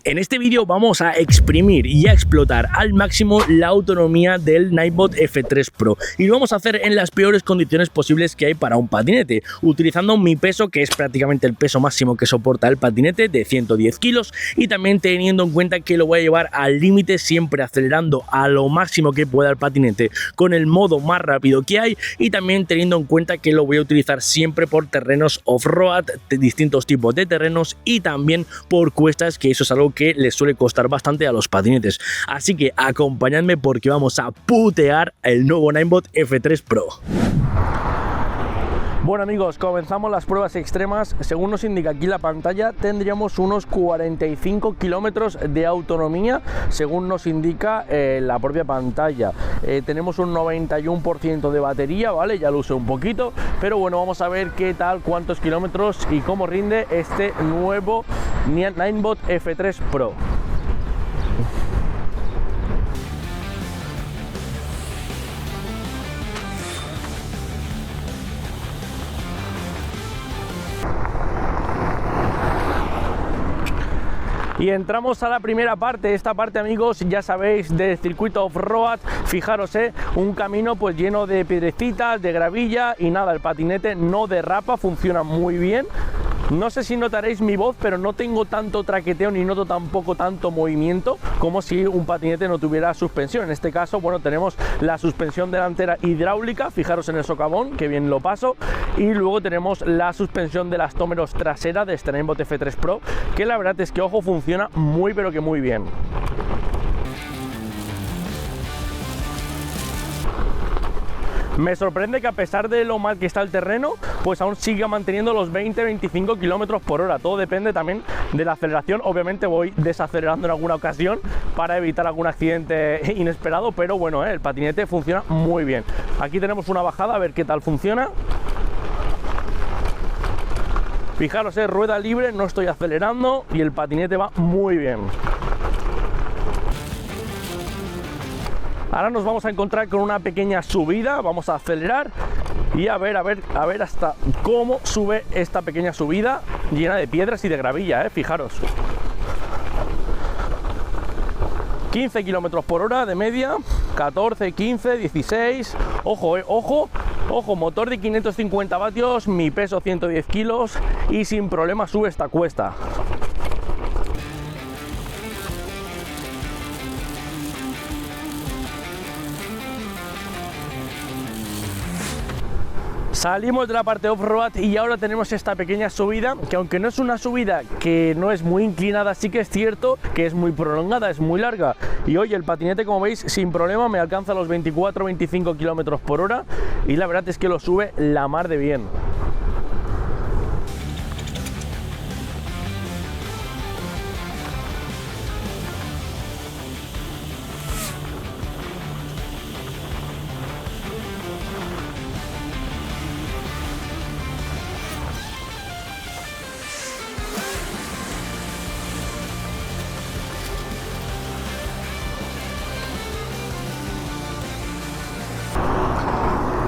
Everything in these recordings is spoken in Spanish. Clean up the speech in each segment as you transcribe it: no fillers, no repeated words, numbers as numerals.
En este vídeo vamos a exprimir y a explotar al máximo la autonomía del Ninebot F3 Pro y lo vamos a hacer en las peores condiciones posibles que hay para un patinete, utilizando mi peso, que es prácticamente el peso máximo que soporta el patinete, de 110 kilos, y también teniendo en cuenta que lo voy a llevar al límite, siempre acelerando a lo máximo que pueda el patinete con el modo más rápido que hay, y también teniendo en cuenta que lo voy a utilizar siempre por terrenos off-road, de distintos tipos de terrenos, y también por cuestas, que eso es algo que les suele costar bastante a los patinetes. Así que acompañadme porque vamos a putear el nuevo Ninebot F3 Pro. Bueno amigos, comenzamos las pruebas extremas. Según nos indica aquí la pantalla, tendríamos unos 45 kilómetros de autonomía, según nos indica la propia pantalla. Tenemos un 91% de batería, ¿vale? Ya lo usé un poquito, pero bueno, vamos a ver qué tal, cuántos kilómetros y cómo rinde este nuevo Ninebot F3 Pro. Y entramos a la primera parte. Esta parte, amigos, ya sabéis, del circuito off-road. Fijaros, un camino pues lleno de piedrecitas, de gravilla, y nada, el patinete no derrapa, funciona muy bien. No sé si notaréis mi voz, pero no tengo tanto traqueteo ni noto tampoco tanto movimiento como si un patinete no tuviera suspensión. En este caso, bueno, tenemos la suspensión delantera hidráulica, fijaros en el socavón, que bien lo paso, y luego tenemos la suspensión de elastómeros trasera de este Ninebot F3 Pro, que la verdad es que, ojo, funciona muy pero que muy bien. Me sorprende que a pesar de lo mal que está el terreno, pues aún siga manteniendo los 20-25 km por hora. Todo depende también de la aceleración. Obviamente voy desacelerando en alguna ocasión para evitar algún accidente inesperado, pero bueno, el patinete funciona muy bien. Aquí tenemos una bajada, a ver qué tal funciona. Fijaros, rueda libre, no estoy acelerando y el patinete va muy bien. Ahora nos vamos a encontrar con una pequeña subida, vamos a acelerar y a ver hasta cómo sube esta pequeña subida llena de piedras y de gravilla, fijaros. 15 km por hora de media, 14, 15, 16, ojo, motor de 550 vatios, mi peso 110 kilos y sin problema sube esta cuesta. Salimos de la parte off-road y ahora tenemos esta pequeña subida, que aunque no es una subida que no es muy inclinada, sí que es cierto que es muy prolongada, es muy larga. Y hoy el patinete, como veis, sin problema me alcanza los 24-25 km por hora y la verdad es que lo sube la mar de bien.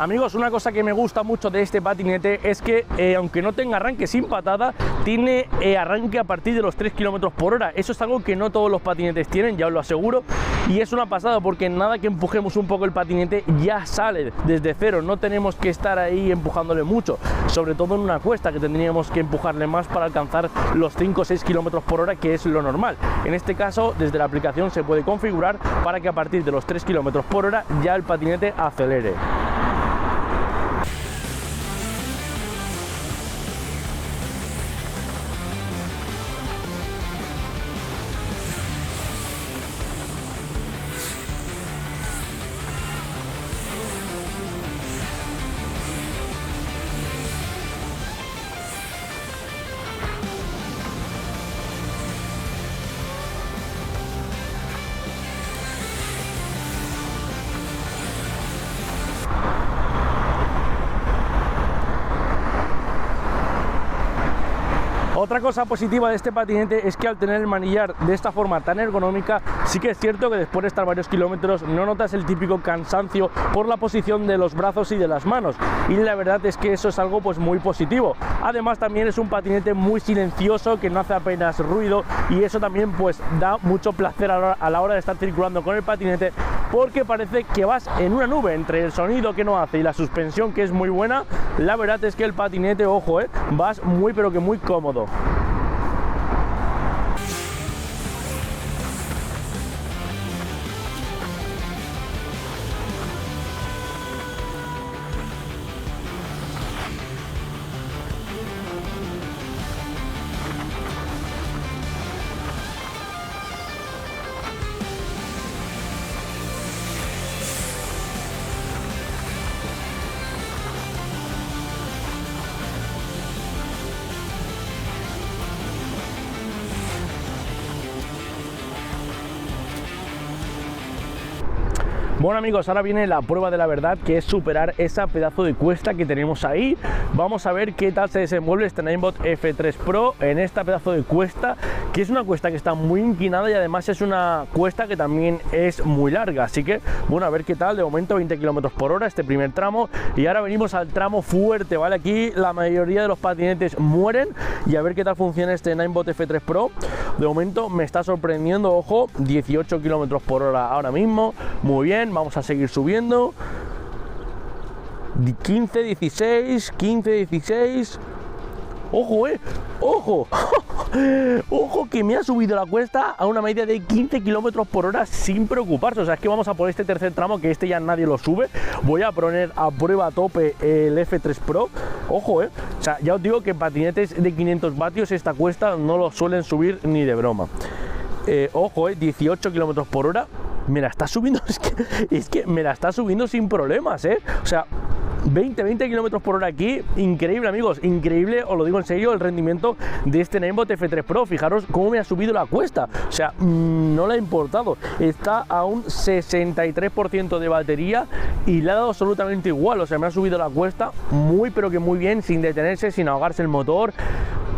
Amigos, una cosa que me gusta mucho de este patinete es que aunque no tenga arranque sin patada, tiene arranque a partir de los 3 km por hora. Eso es algo que no todos los patinetes tienen, ya os lo aseguro, y es una pasada porque nada que empujemos un poco el patinete ya sale desde cero. No tenemos que estar ahí empujándole mucho, sobre todo en una cuesta que tendríamos que empujarle más para alcanzar los 5 o 6 km por hora, que es lo normal. En este caso, desde la aplicación se puede configurar para que a partir de los 3 km por hora ya el patinete acelere. Otra cosa positiva de este patinete es que al tener el manillar de esta forma tan ergonómica, sí que es cierto que después de estar varios kilómetros no notas el típico cansancio por la posición de los brazos y de las manos, y la verdad es que eso es algo pues muy positivo. Además también es un patinete muy silencioso que no hace apenas ruido, y eso también pues da mucho placer a la hora de estar circulando con el patinete, porque parece que vas en una nube entre el sonido que no hace y la suspensión que es muy buena. La verdad es que el patinete, ojo, vas muy pero que muy cómodo. Bueno amigos, ahora viene la prueba de la verdad, que es superar esa pedazo de cuesta que tenemos ahí. Vamos a ver qué tal se desenvuelve este Ninebot F3 Pro en esta pedazo de cuesta, que es una cuesta que está muy inclinada y además es una cuesta que también es muy larga. Así que bueno, a ver qué tal. De momento 20 km por hora este primer tramo, y ahora venimos al tramo fuerte, ¿vale? Aquí la mayoría de los patinetes mueren, y a ver qué tal funciona este Ninebot F3 Pro. De momento me está sorprendiendo, ojo, 18 km por hora ahora mismo, muy bien. Vamos a seguir subiendo. 15, 16, 15, 16. Ojo, ojo. Ojo que me ha subido la cuesta a una media de 15 km por hora sin preocuparse. O sea, es que vamos a por este tercer tramo, que este ya nadie lo sube. Voy a poner a prueba a tope el F3 Pro. Ojo, o sea, ya os digo que patinetes de 500 vatios esta cuesta no lo suelen subir ni de broma. Ojo, 18 km por hora. Me la está subiendo, es que me la está subiendo sin problemas, o sea, 20 km por hora aquí. Increíble amigos, increíble, os lo digo en serio, el rendimiento de este Ninebot F3 Pro. Fijaros cómo me ha subido la cuesta, o sea, no le ha importado. Está a un 63% de batería y le ha dado absolutamente igual. O sea, me ha subido la cuesta muy pero que muy bien, sin detenerse, sin ahogarse el motor.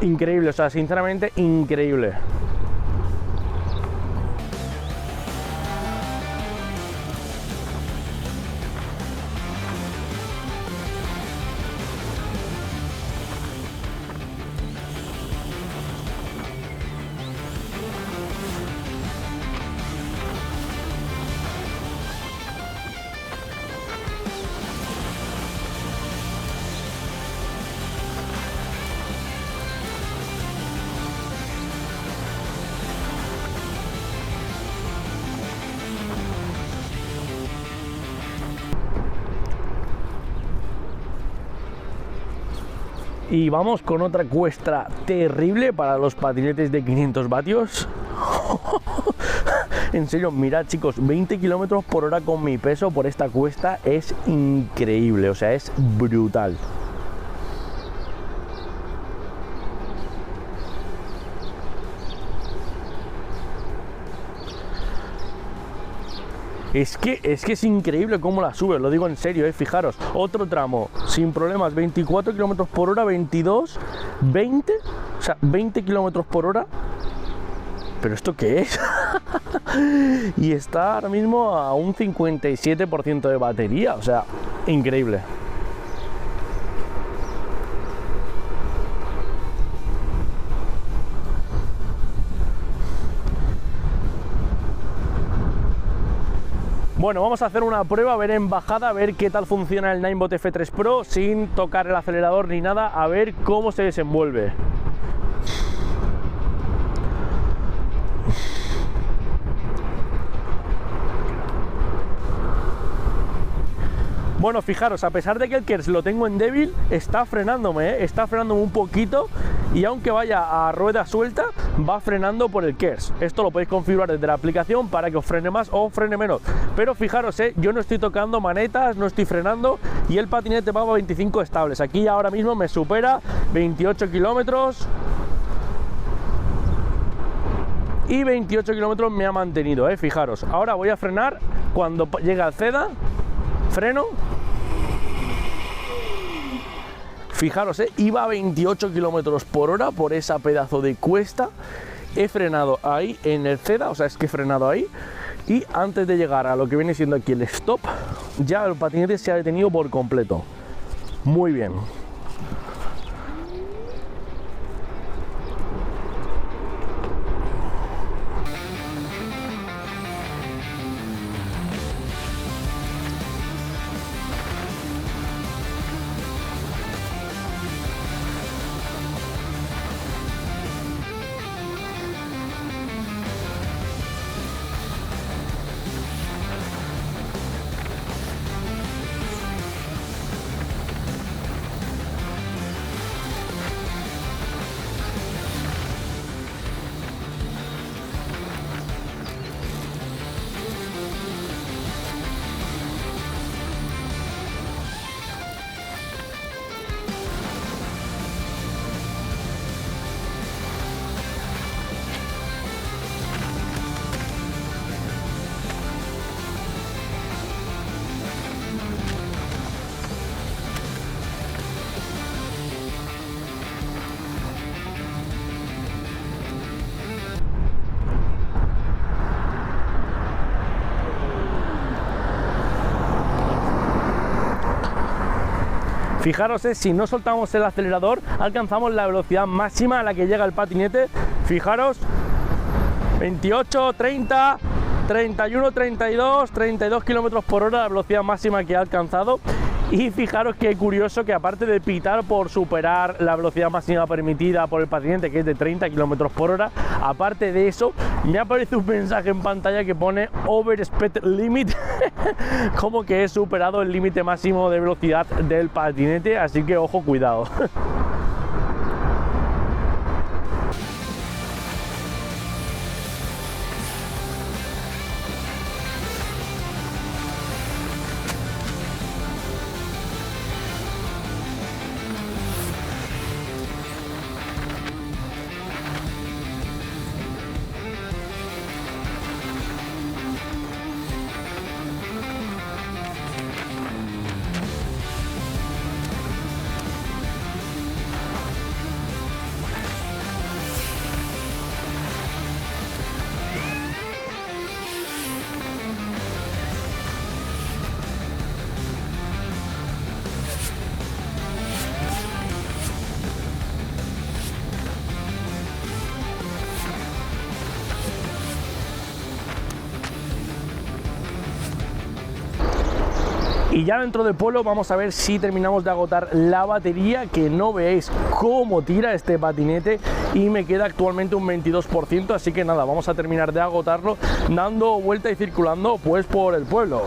Increíble, o sea, sinceramente increíble. Y vamos con otra cuesta terrible para los patinetes de 500 vatios. En serio, mirad chicos, 20 km por hora con mi peso por esta cuesta es increíble, o sea, es brutal. Es que es increíble cómo la sube, lo digo en serio, fijaros, otro tramo, sin problemas, 24 km por hora, 22, 20, o sea, 20 km por hora. ¿Pero esto qué es? Y está ahora mismo a un 57% de batería, o sea, increíble. Bueno, vamos a hacer una prueba, a ver en bajada, a ver qué tal funciona el Ninebot F3 Pro sin tocar el acelerador ni nada, a ver cómo se desenvuelve. Bueno, fijaros, a pesar de que el KERS lo tengo en débil, está frenándome, está frenándome un poquito, y aunque vaya a rueda suelta, va frenando por el KERS. Esto lo podéis configurar desde la aplicación para que os frene más o frene menos. Pero fijaros, yo no estoy tocando manetas, no estoy frenando, y el patinete va a 25 estables. Aquí ahora mismo me supera 28 kilómetros. Y 28 kilómetros me ha mantenido, fijaros. Ahora voy a frenar cuando llegue al CEDA. Freno. Fijaros, iba a 28 kilómetros por hora por esa pedazo de cuesta. He frenado ahí en el CEDA, o sea, es que he frenado ahí. Y antes de llegar a lo que viene siendo aquí el stop, ya el patinete se ha detenido por completo. Muy bien. Fijaros, si no soltamos el acelerador, alcanzamos la velocidad máxima a la que llega el patinete. Fijaros, 28, 30, 31, 32, 32 kilómetros por hora, la velocidad máxima que ha alcanzado. Y fijaros que curioso que aparte de pitar por superar la velocidad máxima permitida por el patinete, que es de 30 kilómetros por hora, aparte de eso, me aparece un mensaje en pantalla que pone Over Speed Limit, como que he superado el límite máximo de velocidad del patinete, así que ojo, cuidado. Y ya dentro del pueblo vamos a ver si terminamos de agotar la batería, que no veáis cómo tira este patinete, y me queda actualmente un 22%, así que nada, vamos a terminar de agotarlo dando vuelta y circulando pues por el pueblo.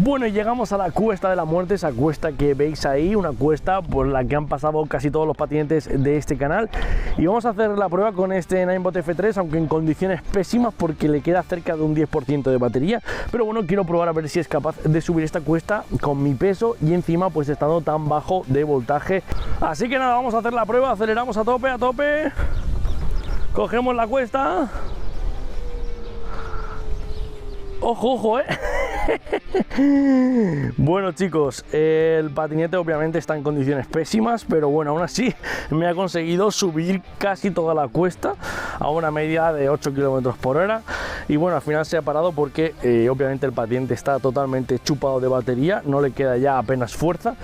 Bueno, y llegamos a la Cuesta de la Muerte, esa cuesta que veis ahí, una cuesta por la que han pasado casi todos los patinetes de este canal. Y vamos a hacer la prueba con este Ninebot F3, aunque en condiciones pésimas porque le queda cerca de un 10% de batería. Pero bueno, quiero probar a ver si es capaz de subir esta cuesta con mi peso y encima pues estando tan bajo de voltaje. Así que nada, vamos a hacer la prueba, aceleramos a tope, cogemos la cuesta. Ojo, ojo, Bueno, chicos, el patinete obviamente está en condiciones pésimas, pero bueno, aún así me ha conseguido subir casi toda la cuesta a una media de 8 km por hora. Y bueno, al final se ha parado porque obviamente el patinete está totalmente chupado de batería, no le queda ya apenas fuerza.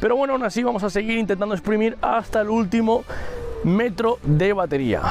Pero bueno, aún así vamos a seguir intentando exprimir hasta el último metro de batería.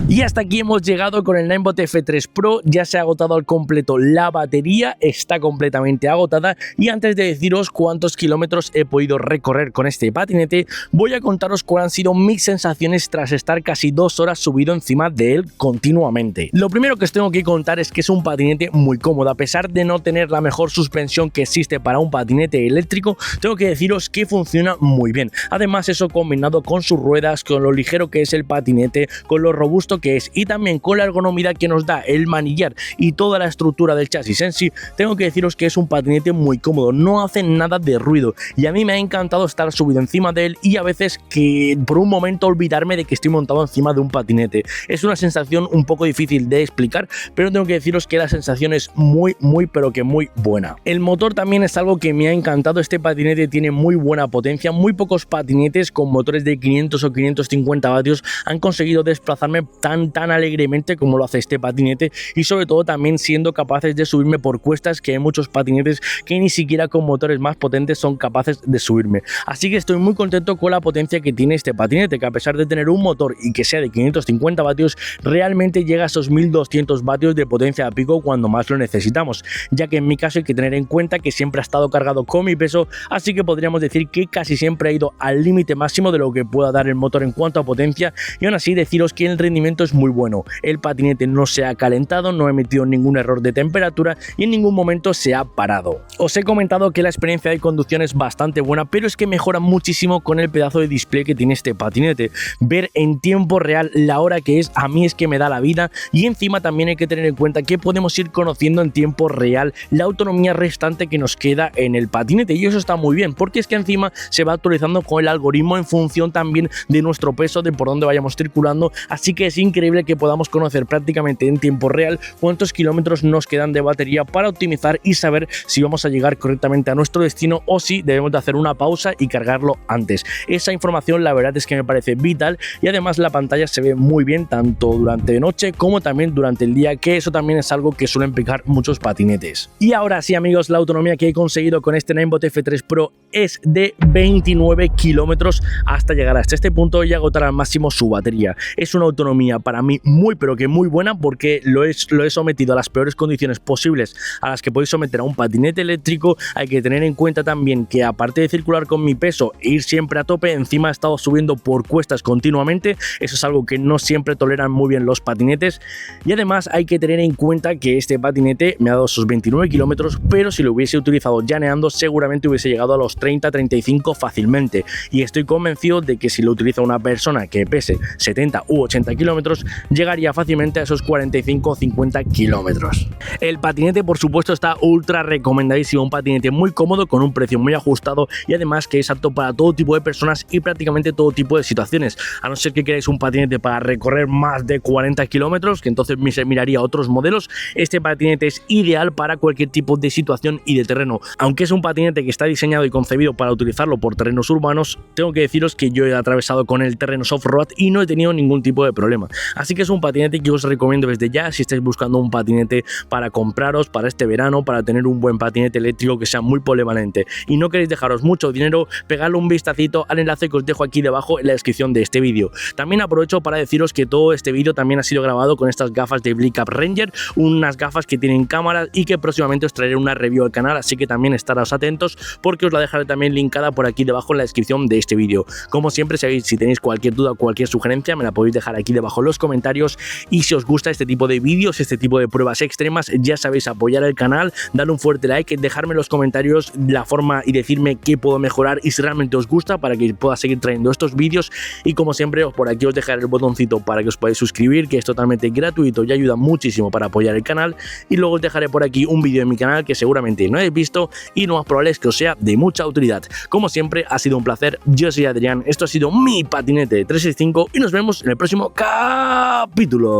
Y hasta aquí hemos llegado con el Ninebot F3 Pro. Ya se ha agotado al completo la batería, está completamente agotada. Y antes de deciros cuántos kilómetros he podido recorrer con este patinete, voy a contaros cuáles han sido mis sensaciones tras estar casi 2 horas subido encima de él continuamente. Lo primero que os tengo que contar es que es un patinete muy cómodo. A pesar de no tener la mejor suspensión que existe para un patinete eléctrico, tengo que deciros que funciona muy bien. Además, eso combinado con sus ruedas, con lo ligero que es el patinete, con lo robusto que es y también con la ergonomía que nos da el manillar y toda la estructura del chasis en sí, tengo que deciros que es un patinete muy cómodo, no hace nada de ruido y a mí me ha encantado estar subido encima de él y a veces que por un momento olvidarme de que estoy montado encima de un patinete. Es una sensación un poco difícil de explicar, pero tengo que deciros que la sensación es muy pero que muy buena. El motor también es algo que me ha encantado. Este patinete tiene muy buena potencia, muy pocos patinetes con motores de 500 o 550 vatios han conseguido desplazarme tan alegremente como lo hace este patinete, y sobre todo también siendo capaces de subirme por cuestas, que hay muchos patinetes que ni siquiera con motores más potentes son capaces de subirme. Así que estoy muy contento con la potencia que tiene este patinete, que a pesar de tener un motor y que sea de 550 vatios, realmente llega a esos 1200 vatios de potencia a pico cuando más lo necesitamos, ya que en mi caso hay que tener en cuenta que siempre ha estado cargado con mi peso, así que podríamos decir que casi siempre ha ido al límite máximo de lo que pueda dar el motor en cuanto a potencia, y aún así deciros que el rendimiento es muy bueno. El patinete no se ha calentado, no he metido ningún error de temperatura y en ningún momento se ha parado. Os he comentado que la experiencia de conducción es bastante buena, pero es que mejora muchísimo con el pedazo de display que tiene este patinete. Ver en tiempo real la hora que es, a mí es que me da la vida, y encima también hay que tener en cuenta que podemos ir conociendo en tiempo real la autonomía restante que nos queda en el patinete, y eso está muy bien porque es que encima se va actualizando con el algoritmo en función también de nuestro peso, de por dónde vayamos circulando, así que es increíble que podamos conocer prácticamente en tiempo real cuántos kilómetros nos quedan de batería para optimizar y saber si vamos a llegar correctamente a nuestro destino o si debemos de hacer una pausa y cargarlo antes. Esa información la verdad es que me parece vital, y además la pantalla se ve muy bien tanto durante de noche como también durante el día, que eso también es algo que suelen pecar muchos patinetes. Y ahora sí, amigos, la autonomía que he conseguido con este Ninebot F3 Pro es de 29 kilómetros hasta llegar hasta este punto y agotar al máximo su batería. Es una autonomía para mí muy pero que muy buena, porque lo he sometido a las peores condiciones posibles a las que podéis someter a un patinete eléctrico. Hay que tener en cuenta también que aparte de circular con mi peso e ir siempre a tope, encima he estado subiendo por cuestas continuamente. Eso es algo que no siempre toleran muy bien los patinetes, y además hay que tener en cuenta que este patinete me ha dado esos 29 kilómetros, pero si lo hubiese utilizado llaneando seguramente hubiese llegado a los 30-35 fácilmente, y estoy convencido de que si lo utiliza una persona que pese 70 u 80 kilómetros llegaría fácilmente a esos 45 o 50 kilómetros. El patinete por supuesto está ultra recomendadísimo, un patinete muy cómodo con un precio muy ajustado y además que es apto para todo tipo de personas y prácticamente todo tipo de situaciones, a no ser que queráis un patinete para recorrer más de 40 kilómetros, que entonces me miraría otros modelos. Este patinete es ideal para cualquier tipo de situación y de terreno. Aunque es un patinete que está diseñado y concebido para utilizarlo por terrenos urbanos, tengo que deciros que yo he atravesado con el terreno off-road y no he tenido ningún tipo de problema. Así que es un patinete que os recomiendo desde ya si estáis buscando un patinete para compraros para este verano, para tener un buen patinete eléctrico que sea muy polivalente y no queréis dejaros mucho dinero, pegadle un vistacito al enlace que os dejo aquí debajo en la descripción de este vídeo. También aprovecho para deciros que todo este vídeo también ha sido grabado con estas gafas de Blickup Ranger, unas gafas que tienen cámara y que próximamente os traeré una review al canal, así que también estaros atentos porque os la dejaré también linkada por aquí debajo en la descripción de este vídeo. Como siempre, si tenéis cualquier duda o cualquier sugerencia me la podéis dejar aquí debajo en los comentarios, y si os gusta este tipo de vídeos, este tipo de pruebas extremas, ya sabéis, apoyar el canal, darle un fuerte like, dejarme en los comentarios la forma y decirme qué puedo mejorar y si realmente os gusta, para que pueda seguir trayendo estos vídeos. Y como siempre, por aquí os dejaré el botoncito para que os podáis suscribir, que es totalmente gratuito y ayuda muchísimo para apoyar el canal, y luego os dejaré por aquí un vídeo en mi canal que seguramente no habéis visto y lo más probable es que os sea de mucha utilidad. Como siempre, ha sido un placer. Yo soy Adrián, esto ha sido mi patinete 365 y nos vemos en el próximo capítulo.